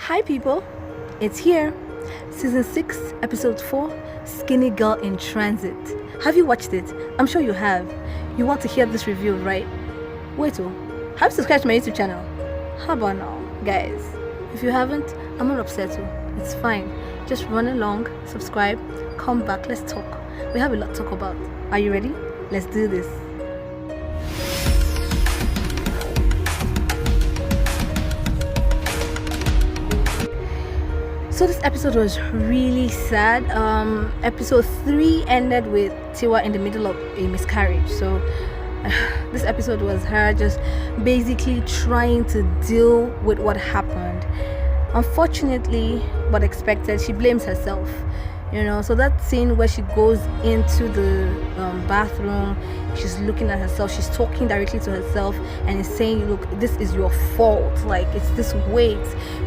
Hi people, it's here. Season 6, episode 4, Skinny Girl in Transit. Have you watched it? I'm sure you have. You want to hear this review, right? Wait, have you subscribed to my YouTube channel? How about now, guys? If you haven't, I'm not upset. It's fine. Just run along, subscribe, come back, let's talk. We have a lot to talk about. Are you ready? Let's do this. So this episode was really sad. Episode 3 ended with Tiwa in the middle of a miscarriage. So this episode was her just basically trying to deal with what happened. Unfortunately, but expected, she blames herself. So that scene where she goes into the bathroom, she's looking at herself, she's talking directly to herself and is saying, look, this is your fault, like it's this weight,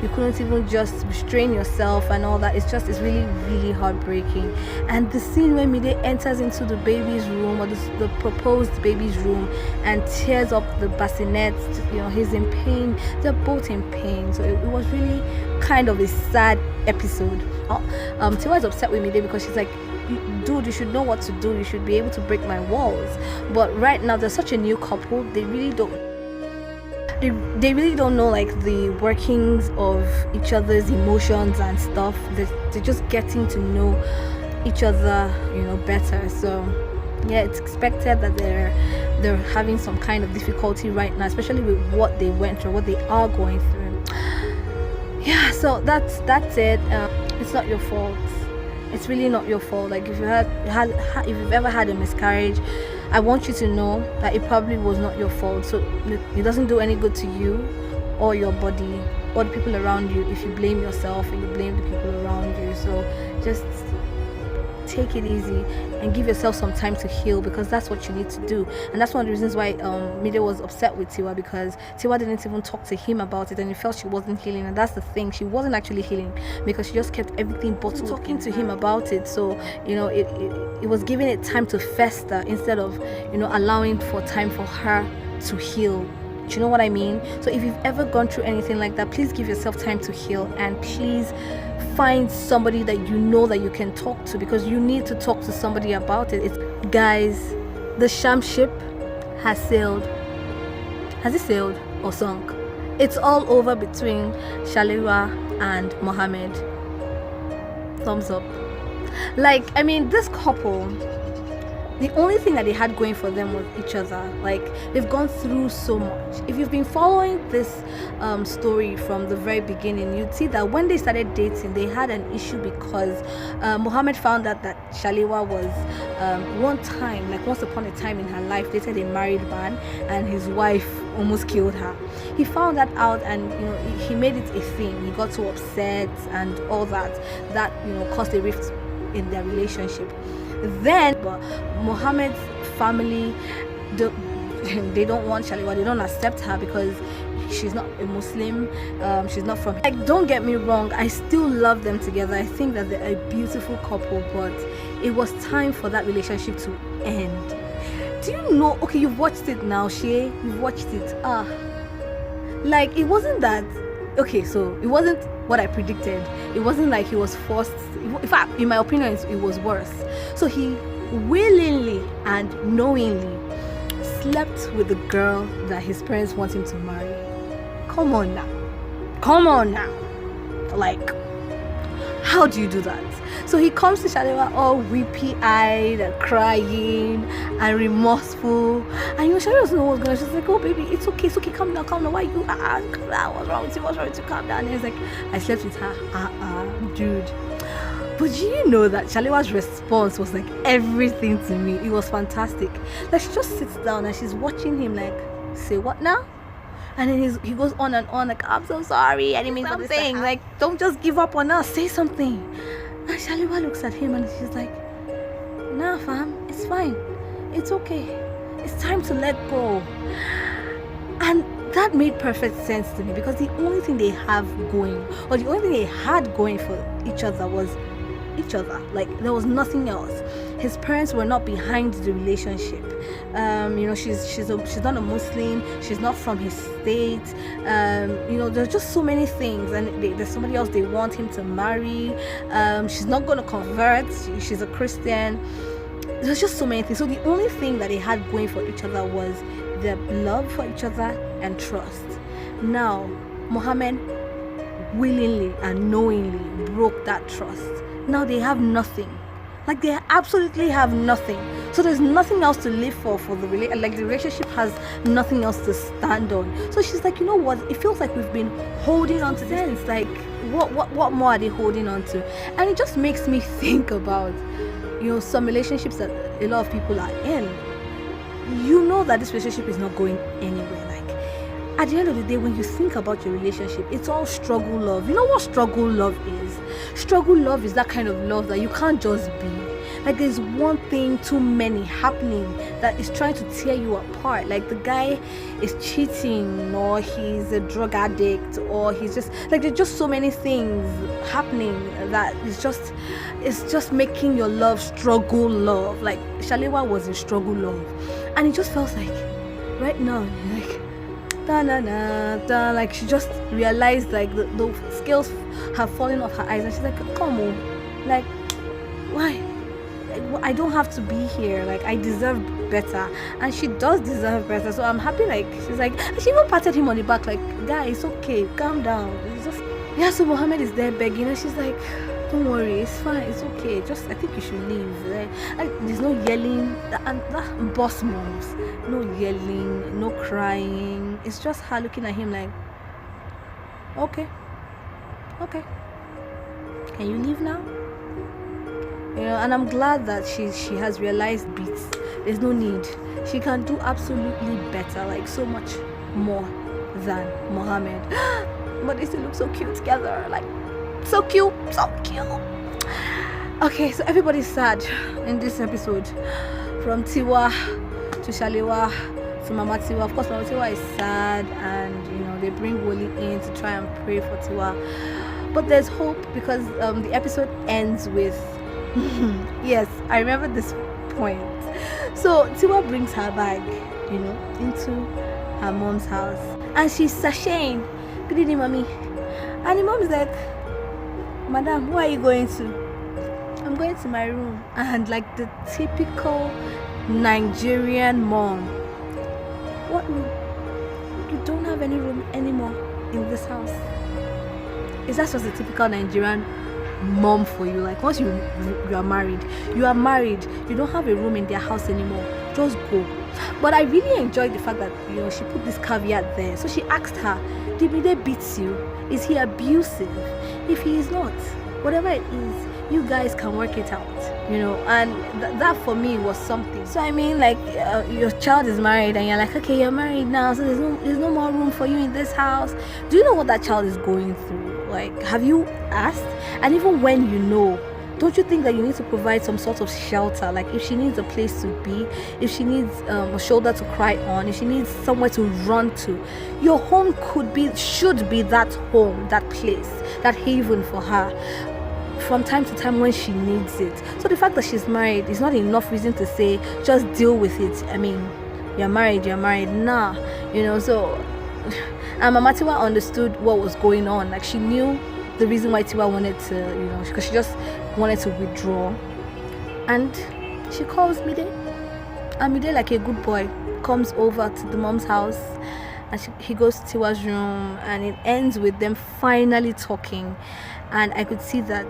you couldn't even just restrain yourself and all that. It's really, really heartbreaking. And the scene where Mide enters into the baby's room, or the proposed baby's room, and tears up the bassinet, he's in pain, they're both in pain. So it was really kind of a sad episode. Tiwa is upset with me there because she's like, dude, you should know what to do, you should be able to break my walls. But right now they're such a new couple, they really don't know like the workings of each other's emotions and stuff. They're just getting to know each other better. So yeah, it's expected that they're having some kind of difficulty right now, especially with what they went through, what they are going through. Yeah, so that's it. It's not your fault. It's really not your fault. Like if you've ever had a miscarriage, I want you to know that it probably was not your fault. So it doesn't do any good to you or your body or the people around you if you blame yourself and you blame the people around you. So just take it easy and give yourself some time to heal, because that's what you need to do. And that's one of the reasons why Mide was upset with Tiwa, because Tiwa didn't even talk to him about it and he felt she wasn't healing. And that's the thing, she wasn't actually healing because she just kept everything bottled, talking to him about it. So it was giving it time to fester instead of allowing for time for her to heal. Do you know what I mean? So if you've ever gone through anything like that, please give yourself time to heal, and please find somebody that that you can talk to, because you need to talk to somebody about it. Guys, the sham ship has sailed. Has it sailed or sunk? It's all over between Shalewa and Mohammed. Thumbs up. This couple, the only thing that they had going for them was each other. Like, they've gone through so much. If you've been following this story from the very beginning, you'd see that when they started dating, they had an issue because Mohammed found out that Shalewa was once upon a time in her life dated a married man, and his wife almost killed her. He found that out, and he made it a thing. He got so upset and all that caused a rift in their relationship. Then Mohammed's family, they don't want Shalewa, they don't accept her because she's not a Muslim, she's not from, don't get me wrong, I still love them together. I think that they're a beautiful couple, but it was time for that relationship to end. Do you know, okay, you've watched it now, Shay, you've watched it, it wasn't that, okay, so it wasn't what I predicted. It wasn't like he was forced. In fact, in my opinion, it was worse. So he willingly and knowingly slept with the girl that his parents want him to marry. Come on now. Like, how do you do that? So he comes to Shalewa all weepy-eyed and crying and remorseful. And Shalewa doesn't know what's going on. She's like, oh baby, it's okay, calm down. Why you calm down? What's wrong with you? Calm down. And he's like, I slept with her. Dude. But you know that Shalewa's response was like everything to me. It was fantastic. Like, she just sits down and she's watching him like, say what now? And then he goes on and on like, I'm so sorry, I didn't mean something. Like, don't just give up on us, say something. And Shalewa looks at him and she's like, nah fam, it's fine, it's okay, it's time to let go. And that made perfect sense to me, because the only thing they have going, or the only thing they had going for each other was each other. Like, there was nothing else. his parents were not behind the relationship. She's not a Muslim, she's not from his state. There's just so many things, and there's somebody else they want him to marry. She's not going to convert, she's a Christian. There's just so many things. So the only thing that they had going for each other was their love for each other and trust. Now Muhammad willingly and knowingly broke that trust. Now they have nothing. Like, they absolutely have nothing. So there's nothing else to live for the relationship has nothing else to stand on. So she's like, you know what, it feels like we've been holding on to this. It's like, what more are they holding on to? And it just makes me think about, some relationships that a lot of people are in. You know that this relationship is not going anywhere. At the end of the day, when you think about your relationship, it's all struggle love. You know what struggle love is? Struggle love is that kind of love that you can't just be. Like, there's one thing too many happening that is trying to tear you apart. Like, the guy is cheating, or he's a drug addict, or he's just like, there's just so many things happening that it's just making your love struggle love. Like, Shalewa was in struggle love, and it just feels like right now, like, like she just realized like the scales have fallen off her eyes, and she's like, come on, like, why? Like, I don't have to be here. Like, I deserve better, and she does deserve better. So I'm happy. Like, she's like, she even patted him on the back, like, guy, it's okay, calm down. It's just, yeah. So Muhammad is there begging, and she's like, don't worry, it's fine, it's okay, just, I think you should leave. Like, there's no yelling, and that boss moves, no yelling, no crying. It's just her looking at him like, okay, can you leave now? And I'm glad that she has realized beats. There's no need. She can do absolutely better, like so much more than Muhammad. But they still look so cute together, like, so cute. Okay, so everybody's sad in this episode, from Tiwa to Shalewa to Mama Tiwa. Of course, Mama Tiwa is sad, and they bring Woli in to try and pray for Tiwa. But there's hope, because the episode ends with yes, I remember this point. So Tiwa brings her bag, into her mom's house, and she's sashaying, good evening, mommy. And the mom is like, madam, where are you going to? I'm going to my room. And like the typical Nigerian mom, what room? You don't have any room anymore in this house. Is that just a typical Nigerian mom for you? Like, once you are married, you don't have a room in their house anymore, just go. But I really enjoyed the fact that she put this caveat there. So she asked her, did Mide beat you? Is he abusive? If he is not, whatever it is, you guys can work it out, and that for me was something. So I mean, like, your child is married, and you're like, okay, you're married now, so there's no more room for you in this house. Do you know what that child is going through? Like, have you asked? And even when don't you think that you need to provide some sort of shelter? Like, if she needs a place to be, if she needs a shoulder to cry on, if she needs somewhere to run to, your home should be that home, that place, that haven for her from time to time when she needs it. So the fact that she's married is not enough reason to say just deal with it. I mean, you're married, nah, so and Mama Tiwa understood what was going on. Like, she knew the reason why Tiwa wanted to, because she just wanted to withdraw. And she calls Mide, and Mide, like a good boy, comes over to the mom's house, and he goes to Tiwa's room, and it ends with them finally talking. And I could see that,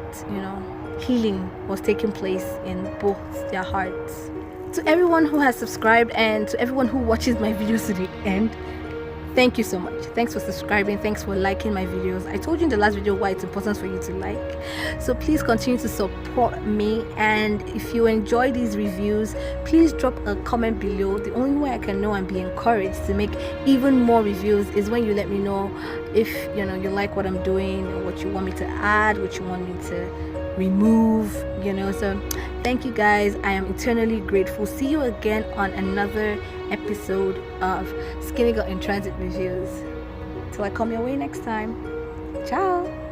healing was taking place in both their hearts. To everyone who has subscribed, and to everyone who watches my videos to the end, thank you so much. Thanks for subscribing. Thanks for liking my videos. I told you in the last video why it's important for you to like. So please continue to support me. And if you enjoy these reviews, please drop a comment below. The only way I can know and be encouraged to make even more reviews is when you let me know if you like what I'm doing, or what you want me to add, what you want me to remove. So thank you guys. I am eternally grateful. See you again on another episode of Skinny Girl in Transit Reviews. Till I come your way next time. Ciao.